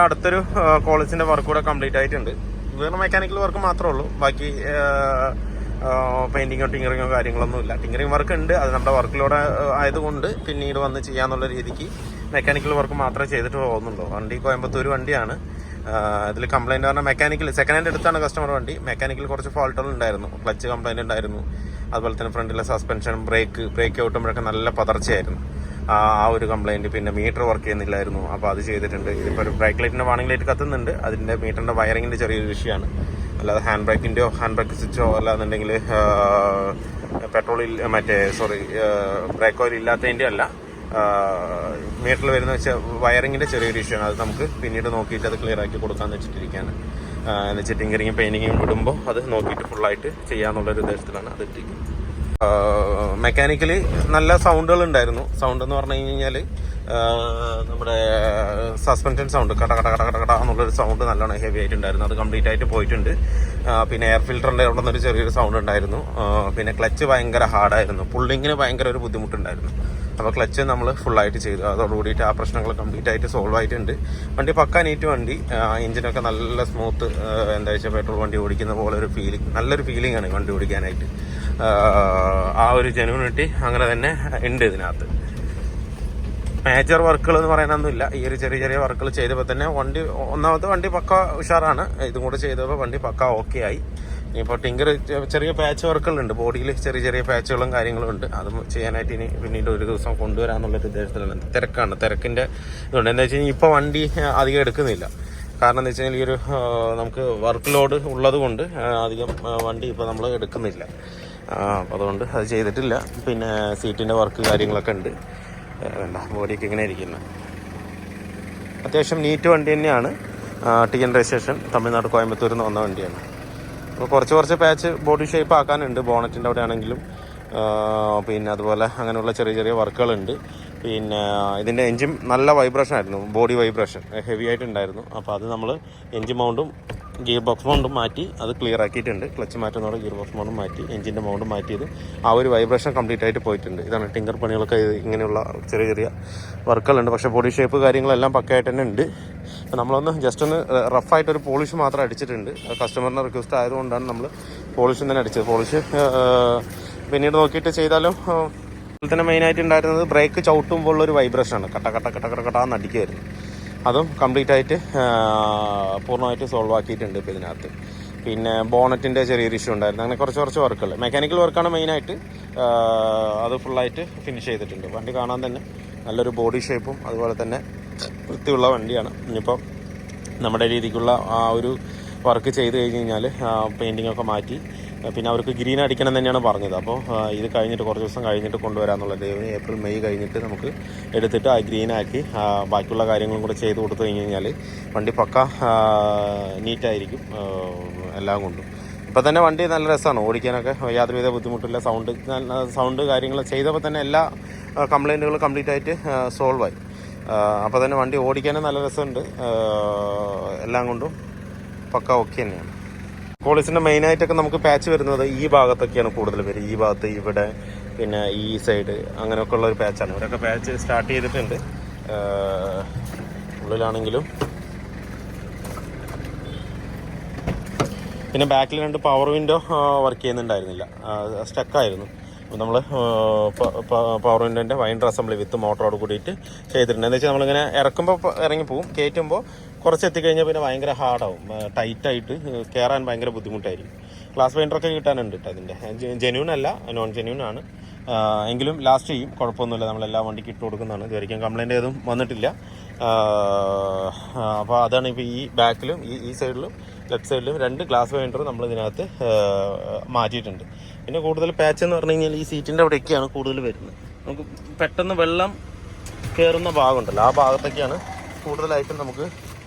അടുത്തൊരു കോളേജിൻ്റെ വർക്ക് കൂടെ കംപ്ലീറ്റ് ആയിട്ടുണ്ട്. വേറെ മെക്കാനിക്കൽ വർക്ക് മാത്രമേ ഉള്ളൂ. ബാക്കി പെയിൻറ്റിങ്ങോ ടിങ്കറിങ്ങോ കാര്യങ്ങളൊന്നും ഇല്ല. ടിങ്കറിങ് വർക്ക് ഉണ്ട്, അത് നമ്മുടെ വർക്കിലൂടെ ആയതുകൊണ്ട് പിന്നീട് വന്ന് ചെയ്യാന്നുള്ള രീതിക്ക് മെക്കാനിക്കൽ വർക്ക് മാത്രമേ ചെയ്തിട്ട് പോകുന്നുള്ളൂ. വണ്ടി കോയമ്പത്തൂർ വണ്ടിയാണ്. ഇതിൽ കംപ്ലൈൻറ്റ് പറഞ്ഞാൽ മെക്കാനിക്കൽ സെക്കൻഡ് ഹാൻഡ് എടുത്താണ് കസ്റ്റമർ വണ്ടി. മെക്കാനിക്കൽ കുറച്ച് ഫോൾട്ടുകൾ ഉണ്ടായിരുന്നു. ക്ലച്ച് കംപ്ലൈൻറ്റ് ഉണ്ടായിരുന്നു, അതുപോലെ തന്നെ ഫ്രണ്ടിലെ സസ്പെൻഷൻ, ബ്രേക്ക് ഔട്ടുമ്പോഴൊക്കെ നല്ല പതർച്ചയായിരുന്നു. ആ ഒരു കംപ്ലൈൻറ്റ്. പിന്നെ മീറ്റർ വർക്ക് ചെയ്യുന്നില്ലായിരുന്നു, അപ്പോൾ അത് ചെയ്തിട്ടുണ്ട്. ഇതിപ്പോൾ ഒരു ബ്രേക്ക് ലൈറ്റിൻ്റെ വാണിംഗ് ലൈറ്റ് കത്തുന്നുണ്ട്, അതിൻ്റെ മീറ്ററിൻ്റെ വയറിങ്ങിൻ്റെ ചെറിയൊരു വിഷയമാണ്. അല്ലാതെ ഹാൻഡ് ബ്രേക്ക് സ്വിച്ചോ അല്ലാന്നുണ്ടെങ്കിൽ ബ്രേക്ക് ഓയിൽ ഇല്ലാത്തതിൻ്റെ അല്ല, മീറ്ററിൽ വരുന്ന വയറിങ്ങിൻ്റെ ചെറിയൊരു ഇഷ്യൂ ആണ്. അത് നമുക്ക് പിന്നീട് നോക്കിയിട്ട് അത് ക്ലിയർ ആക്കി കൊടുക്കാമെന്ന് വെച്ചിട്ടിരിക്കുകയാണ്. എന്ന് വെച്ചാൽ ടിങ്കറിങ്ങും പെയിൻറ്റിങ്ങും വിടുമ്പോൾ അത് നോക്കിയിട്ട് ഫുള്ളായിട്ട് ചെയ്യാമെന്നുള്ളൊരു ഉദ്ദേശത്തിലാണ് അത് ഇട്ടിരിക്കുന്നത്. മെക്കാനിക്കലി നല്ല സൗണ്ടുകൾ ഉണ്ടായിരുന്നു. സൗണ്ട് എന്ന് പറഞ്ഞു കഴിഞ്ഞാൽ നമ്മുടെ സസ്പെൻഷൻ സൗണ്ട് കട കട കട കട കട എന്നുള്ളൊരു സൗണ്ട് നല്ലോണം ഹെവി ആയിട്ടുണ്ടായിരുന്നു. അത് കംപ്ലീറ്റ് ആയിട്ട് പോയിട്ടുണ്ട്. പിന്നെ എയർ ഫിൽറ്ററിൻ്റെ അവിടെ നിന്നൊരു ചെറിയൊരു സൗണ്ട് ഉണ്ടായിരുന്നു. പിന്നെ ക്ലച്ച് ഭയങ്കര ഹാർഡായിരുന്നു, പുള്ളിങ്ങിന് ഭയങ്കര ഒരു ബുദ്ധിമുട്ടുണ്ടായിരുന്നു. അപ്പോൾ ക്ലച്ച് നമ്മൾ ഫുള്ളായിട്ട് ചെയ്തു. അതോടുകൂടിയിട്ട് ആ പ്രശ്നങ്ങൾ കംപ്ലീറ്റ് ആയിട്ട് സോൾവ് ആയിട്ടുണ്ട്. വണ്ടി പക്കാ നീറ്റ് വണ്ടി, എഞ്ചിനൊക്കെ നല്ല സ്മൂത്ത്. എന്താ വെച്ചാൽ പെട്രോൾ വണ്ടി ഓടിക്കുന്ന പോലെ ഒരു ഫീലിംഗ്, നല്ലൊരു ഫീലിംഗ് ആണ് വണ്ടി ഓടിക്കാനായിട്ട്. ആ ഒരു ജെന്യൂനിറ്റി അങ്ങനെ തന്നെ ഉണ്ട് ഇതിനകത്ത്. മേജർ വർക്കുകൾ എന്ന് പറയാനൊന്നുമില്ല. ഈ ഒരു ചെറിയ ചെറിയ വർക്കുകൾ ചെയ്തപ്പോൾ തന്നെ ഒന്നാമത്തെ വണ്ടി പക്ക ഉഷാറാണ്. ഇതും കൂടെ ചെയ്തപ്പോൾ വണ്ടി പക്ക ഓക്കെ ആയി. ഇപ്പോൾ ടിങ്കർ ചെറിയ പാച്ച് വർക്കുകളുണ്ട്, ബോഡിയിൽ ചെറിയ ചെറിയ പാച്ചുകളും കാര്യങ്ങളും ഉണ്ട്. അതും ചെയ്യാനായിട്ട് ഇനി പിന്നീട് ഒരു ദിവസം കൊണ്ടുവരാമെന്നുള്ളൊരു ഉദ്ദേശത്തിലാണ്. തിരക്കിൻ്റെ ഇതുകൊണ്ട്. എന്താ വെച്ച് കഴിഞ്ഞാൽ ഇപ്പോൾ വണ്ടി അധികം എടുക്കുന്നില്ല. കാരണം എന്താ വെച്ച് കഴിഞ്ഞാൽ ഈ ഒരു നമുക്ക് വർക്ക് ലോഡ് ഉള്ളത് കൊണ്ട് അധികം വണ്ടി ഇപ്പോൾ നമ്മൾ എടുക്കുന്നില്ല. അതുകൊണ്ട് അത് ചെയ്തിട്ടില്ല. പിന്നെ സീറ്റിൻ്റെ വർക്ക് കാര്യങ്ങളൊക്കെ ഉണ്ട്. വേണ്ട, ബോഡിയൊക്കെ ഇങ്ങനെ ഇരിക്കുന്നത് അത്യാവശ്യം നീറ്റ് വണ്ടി തന്നെയാണ്. TN രജിസ്ട്രേഷൻ, തമിഴ്നാട് കോയമ്പത്തൂരിൽ നിന്ന് വന്ന വണ്ടിയാണ്. അപ്പോൾ കുറച്ച് പാച്ച് ബോഡി ഷേപ്പ് ആക്കാനുണ്ട്, ബോണറ്റിൻ്റെ അവിടെ ആണെങ്കിലും. പിന്നെ അതുപോലെ അങ്ങനെയുള്ള ചെറിയ ചെറിയ വർക്കുകളുണ്ട്. പിന്നെ ഇതിൻ്റെ എൻജിൻ നല്ല വൈബ്രേഷൻ ആയിരുന്നു, ബോഡി വൈബ്രേഷൻ ഹെവി ആയിട്ടുണ്ടായിരുന്നു. അപ്പോൾ അത് നമ്മൾ എൻജിൻ മൗണ്ടും ഗിയർ ബോക്സ് മൗണ്ടും മാറ്റി അത് ക്ലിയർ ആക്കിയിട്ടുണ്ട്. ക്ലച്ച് മാറ്റുന്നതോടെ ഗിയർ ബോക്സ് മൗണ്ടും മാറ്റി എൻജിൻ്റെ മൗണ്ടും മാറ്റിയത് ആ ഒരു വൈബ്രേഷൻ കംപ്ലീറ്റ് ആയിട്ട് പോയിട്ടുണ്ട്. ഇതാണ് ടിങ്കർ പണികളൊക്കെ, ഇങ്ങനെയുള്ള ചെറിയ ചെറിയ വർക്കുകളുണ്ട്. പക്ഷേ ബോഡി ഷേപ്പ് കാര്യങ്ങളെല്ലാം പക്കയായിട്ട് തന്നെ ഉണ്ട്. നമ്മളൊന്ന് ജസ്റ്റ് ഒന്ന് റഫായിട്ടൊരു പോളിഷ് മാത്രം അടിച്ചിട്ടുണ്ട്. കസ്റ്റമറിൻ്റെ റിക്വസ്റ്റ് ആയതുകൊണ്ടാണ് നമ്മൾ പോളിഷ് തന്നെ അടിച്ചത്. പോളിഷ് പിന്നീട് നോക്കിയിട്ട് ചെയ്താലും. അതുപോലെ തന്നെ മെയിനായിട്ട് ഉണ്ടായിരുന്നത് ബ്രേക്ക് ചവിട്ടുമ്പോഴുള്ളൊരു വൈബ്രേഷനാണ്, കട്ട കട്ട കട്ട കട്ട കട്ടാന്ന് അടിക്കുമായിരുന്നു. അതും കംപ്ലീറ്റ് ആയിട്ട് പൂർണ്ണമായിട്ട് സോൾവ് ആക്കിയിട്ടുണ്ട് ഇപ്പോൾ ഇതിനകത്ത്. പിന്നെ ബോണറ്റിൻ്റെ ചെറിയൊരു ഇഷ്യൂ ഉണ്ടായിരുന്നു. അങ്ങനെ കുറച്ച് വർക്കുകൾ, മെക്കാനിക്കൽ വർക്കാണ് മെയിനായിട്ട്. അത് ഫുള്ളായിട്ട് ഫിനിഷ് ചെയ്തിട്ടുണ്ട്. വണ്ടി കാണാൻ തന്നെ നല്ലൊരു ബോഡി ഷേപ്പും അതുപോലെ തന്നെ വൃത്തിയുള്ള വണ്ടിയാണ്. ഇനിയിപ്പോൾ നമ്മുടെ രീതിക്കുള്ള ആ ഒരു വർക്ക് ചെയ്ത് കഴിഞ്ഞ് കഴിഞ്ഞാൽ പെയിൻറ്റിങ്ങൊക്കെ മാറ്റി പിന്നെ അവർക്ക് ഗ്രീൻ അടിക്കണം തന്നെയാണ് പറഞ്ഞത്. അപ്പോൾ ഇത് കഴിഞ്ഞിട്ട് കുറച്ച് ദിവസം കഴിഞ്ഞിട്ട് കൊണ്ടുവരാമെന്നുള്ളത്. ഏപ്രിൽ മെയ് കഴിഞ്ഞിട്ട് നമുക്ക് എടുത്തിട്ട് ആ ഗ്രീനാക്കി ബാക്കിയുള്ള കാര്യങ്ങളും കൂടെ ചെയ്ത് കൊടുത്തു കഴിഞ്ഞ് കഴിഞ്ഞാൽ വണ്ടി പക്ക നീറ്റായിരിക്കും എല്ലാം കൊണ്ടും. ഇപ്പം തന്നെ വണ്ടി നല്ല രസമാണ് ഓടിക്കാനൊക്കെ, യാതൊരുവിധ ബുദ്ധിമുട്ടില്ല. സൗണ്ട് കാര്യങ്ങൾ ചെയ്തപ്പോൾ തന്നെ എല്ലാ കംപ്ലൈൻറ്റുകളും കംപ്ലീറ്റ് ആയിട്ട് സോൾവ് ആയി. അപ്പോൾ തന്നെ വണ്ടി ഓടിക്കാനും നല്ല രസമുണ്ട്. എല്ലാം കൊണ്ടും പക്ക ഓക്കെ തന്നെയാണ്. പോളിസിൻ്റെ മെയിനായിട്ടൊക്കെ നമുക്ക് പാച്ച് വരുന്നത് ഈ ഭാഗത്തൊക്കെയാണ് കൂടുതൽ വരും. ഈ ഭാഗത്ത്, ഇവിടെ, പിന്നെ ഈ സൈഡ്, അങ്ങനെയൊക്കെ ഉള്ളൊരു പാച്ചാണ്. ഇവരൊക്കെ പാച്ച് സ്റ്റാർട്ട് ചെയ്തിട്ടുണ്ട്. ഉള്ളിലാണെങ്കിലും പിന്നെ ബാക്കിൽ 2 പവർ വിൻഡോ വർക്ക് ചെയ്യുന്നുണ്ടായിരുന്നില്ല, സ്റ്റക്കായിരുന്നു. അപ്പോൾ നമ്മൾ പവർ വിൻഡോൻ്റെ വൈൻഡർ അസംബ്ലി വിത്ത് മോട്ടറോട് കൂടിയിട്ട് ചെയ്തിട്ടുണ്ട്. എന്ന് വെച്ചാൽ നമ്മളിങ്ങനെ ഇറക്കുമ്പോൾ ഇറങ്ങിപ്പോവും, കയറ്റുമ്പോൾ കുറച്ച് എത്തിക്കഴിഞ്ഞാൽ പിന്നെ ഭയങ്കര ഹാർഡാവും, ടൈറ്റായിട്ട് കയറാൻ ഭയങ്കര ബുദ്ധിമുട്ടായിരിക്കും. ഗ്ലാസ് വൈൻഡറൊക്കെ കിട്ടാനുണ്ട് കേട്ടോ. അതിൻ്റെ ജെന്യൂൻ അല്ല, നോൺ ജെന്യൂൻ ആണ്. എങ്കിലും ലാസ്റ്റ് ചെയ്യും, കുഴപ്പമൊന്നുമില്ല. നമ്മളെല്ലാ വണ്ടിക്ക് ഇട്ട് കൊടുക്കുന്നതാണ്. ഇതുവരെയ്ക്കും കംപ്ലൈൻറ്റ് ഏതും വന്നിട്ടില്ല. അപ്പോൾ അതാണ് ഇപ്പോൾ ഈ ബാക്കിലും ഈ സൈഡിലും ലെഫ്റ്റ് സൈഡിലും 2 ഗ്ലാസ് വൈൻഡർ നമ്മൾ ഇതിനകത്ത് മാറ്റിയിട്ടുണ്ട്. പിന്നെ കൂടുതൽ പാച്ച് എന്ന് പറഞ്ഞു കഴിഞ്ഞാൽ ഈ സീറ്റിൻ്റെ അവിടെയൊക്കെയാണ് കൂടുതൽ വരുന്നത്. നമുക്ക് പെട്ടെന്ന് വെള്ളം കയറുന്ന ഭാഗമുണ്ടല്ലോ, ആ ഭാഗത്തൊക്കെയാണ് കൂടുതലായിട്ടും നമുക്ക്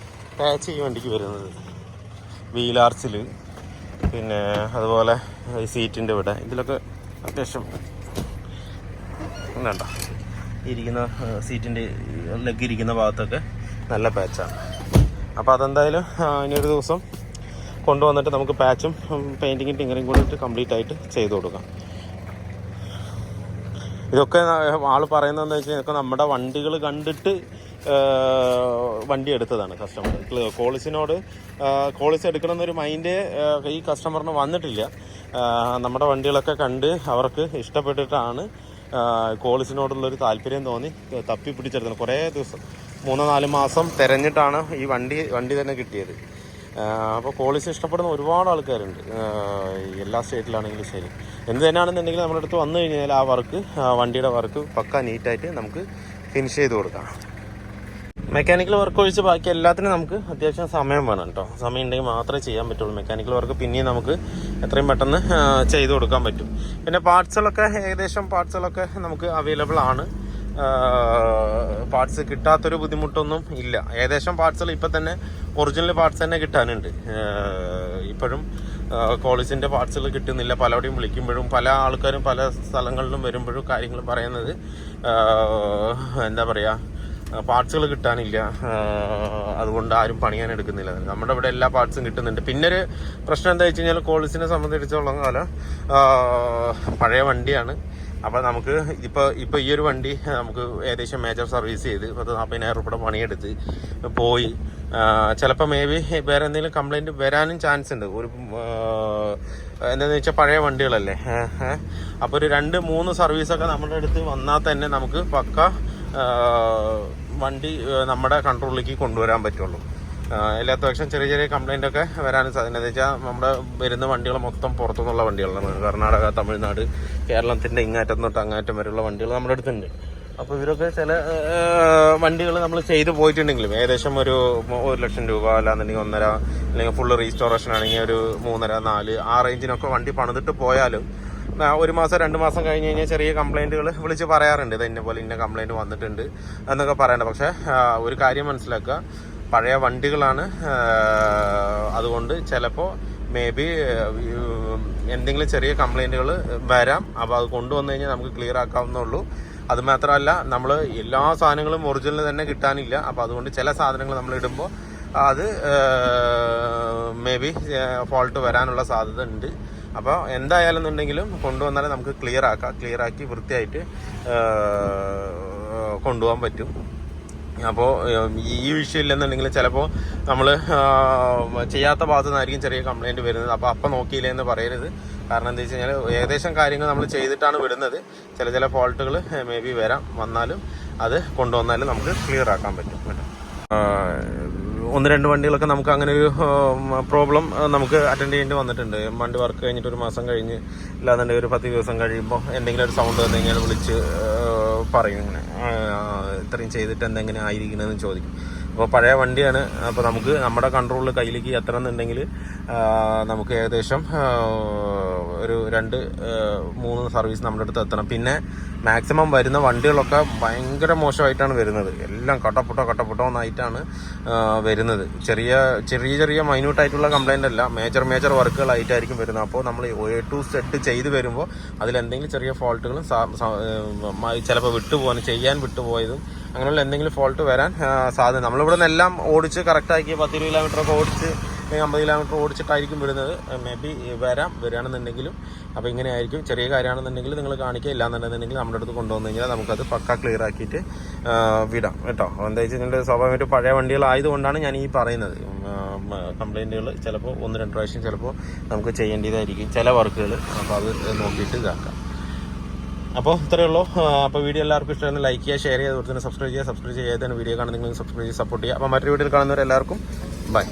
പാച്ച് ഈ വണ്ടിക്ക് വരുന്നത്. വീലാർച്ചിൽ, പിന്നെ അതുപോലെ ഈ സീറ്റിൻ്റെ ഇവിടെ, ഇതിലൊക്കെ അത്യാവശ്യം വേണ്ട ഇരിക്കുന്ന സീറ്റിൻ്റെ ലെഗ് ഇരിക്കുന്ന ഭാഗത്തൊക്കെ നല്ല പാച്ചാണ്. അപ്പോൾ അതെന്തായാലും ഇനിയൊരു ദിവസം കൊണ്ടുവന്നിട്ട് നമുക്ക് പാച്ചും പെയിൻറ്റിങ്ങും ടിങ്കറിങ് കൂടിയിട്ട് കംപ്ലീറ്റ് ആയിട്ട് ചെയ്ത് കൊടുക്കാം. ഇതൊക്കെ ആൾ പറയുന്നതെന്ന് വെച്ചാൽ ഇതൊക്കെ നമ്മുടെ വണ്ടികൾ കണ്ടിട്ട് വണ്ടി എടുത്തതാണ് കസ്റ്റമർ. കോളിസ് എടുക്കണമെന്നൊരു മൈൻഡ് ഈ കസ്റ്റമറിന് വന്നിട്ടില്ല. നമ്മുടെ വണ്ടികളൊക്കെ കണ്ട് അവർക്ക് ഇഷ്ടപ്പെട്ടിട്ടാണ് കോളിസിനോടുള്ളൊരു താല്പര്യം തോന്നി തപ്പി പിടിച്ചെടുത്തത്. കുറേ ദിവസം 3-4 മാസം തിരഞ്ഞിട്ടാണ് ഈ വണ്ടി തന്നെ കിട്ടിയത്. അപ്പോൾ കോളിസ് ഇഷ്ടപ്പെടുന്ന ഒരുപാട് ആൾക്കാരുണ്ട്, എല്ലാ സ്റ്റേറ്റിലാണെങ്കിലും ശരി. എന്ത് തന്നെയാണെന്നുണ്ടെങ്കിൽ നമ്മുടെ അടുത്ത് വന്നു കഴിഞ്ഞാൽ ആ വണ്ടിയുടെ വർക്ക് പക്ക നീറ്റായിട്ട് നമുക്ക് ഫിനിഷ് ചെയ്ത് കൊടുക്കാം. മെക്കാനിക്കൽ വർക്ക് ഒഴിച്ച് ബാക്കി എല്ലാത്തിനും നമുക്ക് അത്യാവശ്യം സമയം വേണം കേട്ടോ. സമയം ഉണ്ടെങ്കിൽ മാത്രമേ ചെയ്യാൻ പറ്റുള്ളൂ. മെക്കാനിക്കൽ വർക്ക് പിന്നെയും നമുക്ക് എത്രയും പെട്ടെന്ന് ചെയ്ത് കൊടുക്കാൻ പറ്റും. പിന്നെ പാർട്സുകളൊക്കെ നമുക്ക് അവൈലബിൾ ആണ്. പാർട്സ് കിട്ടാത്തൊരു ബുദ്ധിമുട്ടൊന്നും ഇല്ല. ഏകദേശം പാർട്സുകൾ ഇപ്പം തന്നെ ഒറിജിനൽ പാർട്സ് തന്നെ കിട്ടാനുണ്ട്. ഇപ്പോഴും കോളിസിൻ്റെ പാർട്സുകൾ കിട്ടുന്നില്ല. പലവിടെയും വിളിക്കുമ്പോഴും പല ആൾക്കാരും പല സ്ഥലങ്ങളിലും വരുമ്പോഴും കാര്യങ്ങൾ പറയുന്നത് എന്താ പറയുക, പാർട്സുകൾ കിട്ടാനില്ല, അതുകൊണ്ട് ആരും പണിയാൻ എടുക്കുന്നില്ല. നമ്മുടെ ഇവിടെ എല്ലാ പാർട്സും കിട്ടുന്നുണ്ട്. പിന്നൊരു പ്രശ്നം എന്താ വെച്ച് കഴിഞ്ഞാൽ കോളിസിനെ സംബന്ധിച്ചിടത്തോളം കാലം പഴയ വണ്ടിയാണ്. അപ്പോൾ നമുക്ക് ഇപ്പോൾ ഈ ഒരു വണ്ടി നമുക്ക് ഏകദേശം മേജർ സർവീസ് ചെയ്ത് 40,000 രൂപയുടെ പണിയെടുത്ത് പോയി. ചിലപ്പോൾ മേ ബി വേറെ എന്തെങ്കിലും കംപ്ലൈൻറ്റ് വരാനും ചാൻസ് ഉണ്ട്. എന്താണെന്ന് വെച്ചാൽ പഴയ വണ്ടികളല്ലേ. അപ്പോൾ ഒരു 2-3 സർവീസൊക്കെ നമ്മുടെ അടുത്ത് വന്നാൽ തന്നെ നമുക്ക് പക്ക വണ്ടി നമ്മുടെ കൺട്രോളിലേക്ക് കൊണ്ടുവരാൻ പറ്റുള്ളൂ. എല്ലാത്ത പക്ഷം ചെറിയ കംപ്ലൈൻ്റ് ഒക്കെ വരാനും സാധ്യത. എന്താ വെച്ചാൽ നമ്മുടെ വരുന്ന വണ്ടികൾ മൊത്തം പുറത്തുനിന്നുള്ള വണ്ടികളാണ്. കർണാടക, തമിഴ്നാട്, കേരളത്തിൻ്റെ ഇങ്ങാറ്റം തൊട്ട് അങ്ങാറ്റം വരെയുള്ള വണ്ടികൾ നമ്മുടെ അടുത്തുണ്ട്. അപ്പോൾ ഇവരൊക്കെ ചില വണ്ടികൾ നമ്മൾ ചെയ്ത് പോയിട്ടുണ്ടെങ്കിലും ഏകദേശം ഒരു 1,00,000 രൂപ, അല്ലാന്നുണ്ടെങ്കിൽ 1.5, അല്ലെങ്കിൽ ഫുള്ള് റീസ്റ്റോറേഷൻ ആണെങ്കിൽ ഒരു 3.5-4 ആ റേഞ്ചിനൊക്കെ വണ്ടി പണിതിട്ട് പോയാലും 1 മാസം 2 മാസം കഴിഞ്ഞ് കഴിഞ്ഞാൽ ചെറിയ കംപ്ലൈൻറ്റുകൾ വിളിച്ച് പറയാറുണ്ട്. ഇത് ഇന്ന കംപ്ലൈൻറ്റ് വന്നിട്ടുണ്ട് എന്നൊക്കെ പറയണ്ട. പക്ഷേ ഒരു കാര്യം മനസ്സിലാക്കുക, പഴയ വണ്ടികളാണ്. അതുകൊണ്ട് ചിലപ്പോൾ മേ ബി എന്തെങ്കിലും ചെറിയ കംപ്ലൈൻറ്റുകൾ വരാം. അപ്പോൾ അത് കൊണ്ടുവന്നു കഴിഞ്ഞാൽ നമുക്ക് ക്ലിയർ ആക്കാവുന്നുള്ളൂ. അതുമാത്രമല്ല, നമ്മൾ എല്ലാ സാധനങ്ങളും ഒറിജിനൽ തന്നെ കിട്ടാനില്ല. അപ്പോൾ അതുകൊണ്ട് ചില സാധനങ്ങൾ നമ്മൾ ഇടുമ്പോൾ അത് മേ ബി ഫോൾട്ട് വരാനുള്ള സാധ്യത ഉണ്ട്. അപ്പോൾ എന്തായാലും എന്നുണ്ടെങ്കിലും കൊണ്ടുവന്നാലേ നമുക്ക് ക്ലിയർ ആക്കി വൃത്തിയായിട്ട് കൊണ്ടുപോകാൻ പറ്റും. അപ്പോൾ ഈ വിഷയം ഇല്ലെന്നുണ്ടെങ്കിൽ ചിലപ്പോൾ നമ്മൾ ചെയ്യാത്ത ഭാഗത്തു നിന്നായിരിക്കും ചെറിയ കംപ്ലൈൻറ്റ് വരുന്നത്. അപ്പോൾ നോക്കിയില്ലേ എന്ന് പറയരുത്. കാരണം എന്താ വെച്ച് കഴിഞ്ഞാൽ ഏകദേശം കാര്യങ്ങൾ നമ്മൾ ചെയ്തിട്ടാണ് വിടുന്നത്. ചില ഫോൾട്ടുകൾ മേ ബി വന്നാലും അത് കൊണ്ടുവന്നാലും നമുക്ക് ക്ലിയർ ആക്കാൻ പറ്റും കേട്ടോ. 1-2 വണ്ടികളൊക്കെ നമുക്ക് അങ്ങനെ ഒരു പ്രോബ്ലം നമുക്ക് അറ്റൻഡ് ചെയ്യേണ്ടി വന്നിട്ടുണ്ട്. വണ്ടി വർക്ക് കഴിഞ്ഞിട്ട് 1 മാസം കഴിഞ്ഞ്, ഇല്ലാന്നുണ്ടെങ്കിൽ ഒരു 10 ദിവസം കഴിയുമ്പോൾ എന്തെങ്കിലും ഒരു സൗണ്ട് വന്നു കഴിഞ്ഞാൽ വിളിച്ച് പറയും, ഇങ്ങനെ ഇത്രയും ചെയ്തിട്ട് എന്തെങ്കിലും ആയിരിക്കണമെന്ന് ചോദിക്കും. അപ്പോൾ പഴയ വണ്ടിയാണ്. അപ്പോൾ നമുക്ക് നമ്മുടെ കൺട്രോളിൽ കയ്യിലേക്ക് എത്തണമെന്നുണ്ടെങ്കിൽ നമുക്ക് ഏകദേശം ഒരു 2-3 സർവീസ് നമ്മുടെ അടുത്ത് എത്തണം. പിന്നെ മാക്സിമം വരുന്ന വണ്ടികളൊക്കെ ഭയങ്കര മോശമായിട്ടാണ് വരുന്നത്. എല്ലാം കട്ടപ്പുട്ടോ എന്നായിട്ടാണ് വരുന്നത്. ചെറിയ മൈന്യൂട്ടായിട്ടുള്ള കംപ്ലൈൻ്റ് അല്ല, മേജർ വർക്കുകളായിട്ടായിരിക്കും വരുന്നത്. അപ്പോൾ നമ്മൾ A to Z ചെയ്ത് വരുമ്പോൾ അതിലെന്തെങ്കിലും ചെറിയ ഫോൾട്ടുകളും ചിലപ്പോൾ ചെയ്യാൻ വിട്ടുപോയതും അങ്ങനെയുള്ള എന്തെങ്കിലും ഫോൾട്ട് വരാൻ സാധ്യത. നമ്മളിവിടെ നിന്നെല്ലാം ഓടിച്ച് കറക്റ്റാക്കി 10-20 കിലോമീറ്ററൊക്കെ ഓടിച്ച് 50 കിലോമീറ്റർ ഓടിച്ചിട്ടായിരിക്കും വിടുന്നത്. മേ ബി വരികയാണെന്നുണ്ടെങ്കിലും അപ്പോൾ ഇങ്ങനെ ആയിരിക്കും. ചെറിയ കാര്യമാണെന്നുണ്ടെങ്കിൽ നിങ്ങൾ കാണിക്കുക, ഇല്ലാന്നുണ്ടെന്നുണ്ടെങ്കിൽ നമ്മുടെ അടുത്ത് കൊണ്ടുവന്നു കഴിഞ്ഞാൽ നമുക്കത് പക്ക ക്ലിയർ ആക്കിയിട്ട് വിടാം കേട്ടോ. എന്താ വെച്ചാൽ സ്വാഭാവികമായിട്ട് പഴയ വണ്ടികളായതുകൊണ്ടാണ് ഞാൻ ഈ പറയുന്നത്. കംപ്ലൈൻറ്റുകൾ ചിലപ്പോൾ 1-2 പ്രാവശ്യം ചിലപ്പോൾ നമുക്ക് ചെയ്യേണ്ടതായിരിക്കും ചില വർക്കുകൾ. അപ്പോൾ അത് നോക്കിയിട്ട് ഇതാക്കാം. അപ്പോൾ ഇത്രയേ ഉള്ളൂ. അപ്പോൾ വീഡിയോ എല്ലാവർക്കും ഇഷ്ടമായിരുന്നു. ലൈക്ക് ചെയ്യുക, ഷെയർ ചെയ്യുക, അതുപോലെ തന്നെ സബ്സ്ക്രൈബ് ചെയ്യാതെ വീഡിയോ കാണുന്നെങ്കിൽ സബ്സ്ക്രൈബ് ചെയ്ത് സപ്പോർട്ട് ചെയ്യുക. അപ്പോൾ മറ്റൊരു വീഡിയോയിൽ കാണുന്നവരെല്ലാവർക്കും ബൈ.